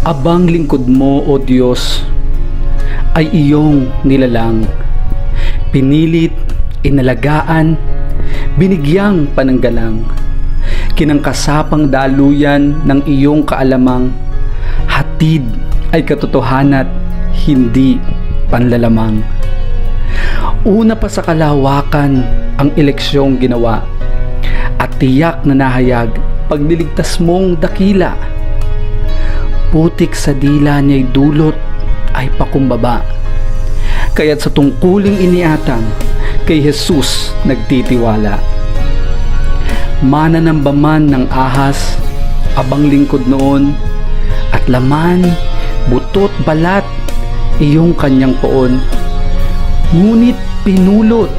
Abang lingkod mo, O Diyos, ay iyong nilalang. Pinilit, inalagaan, binigyang pananggalang. Kinangkasapang daluyan ng iyong kaalamang, hatid ay katotohanat, hindi panlalamang. Una pa sa kalawakan ang eleksyong ginawa, at tiyak na nahayag pagliligtas mong dakila. Putik sa dila niya'y dulot ay pakumbaba, kaya't sa tungkuling iniatang kay Jesus nagtitiwala. Mananambaman ng ahas, abang lingkod noon, at laman, butot, balat, iyong kanyang poon. Ngunit pinulot,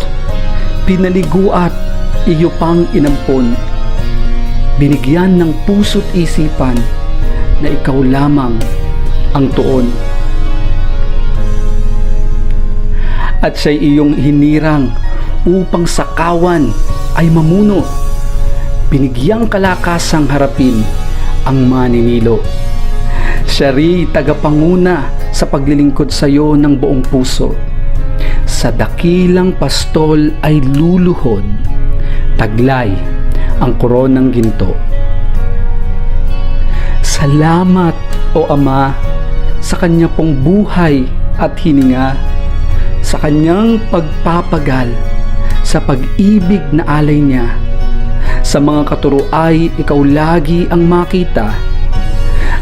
pinaliguat, iyo pang inampon. Binigyan ng puso't isipan na ikaw lamang ang tuon. At siya'y iyong hinirang upang sakawan ay mamuno. Binigyang kalakasang harapin ang maninilo. Siya rin tagapanguna sa paglilingkod sa iyo ng buong puso. Sa dakilang pastol ay luluhod, taglay ang koronang ginto. Salamat, O Ama, sa kanya pong buhay at hininga, sa kanyang pagpapagal, sa pag-ibig na alay niya. Sa mga katuroay ikaw lagi ang makita,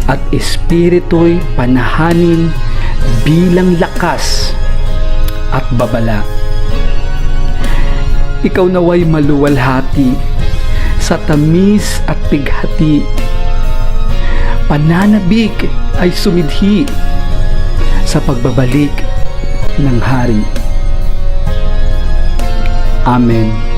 at espiritu'y panahanin bilang lakas at babala. Ikaw naway maluwalhati sa tamis at pighati. Pananabik ay sumidhi sa pagbabalik ng hari. Amen.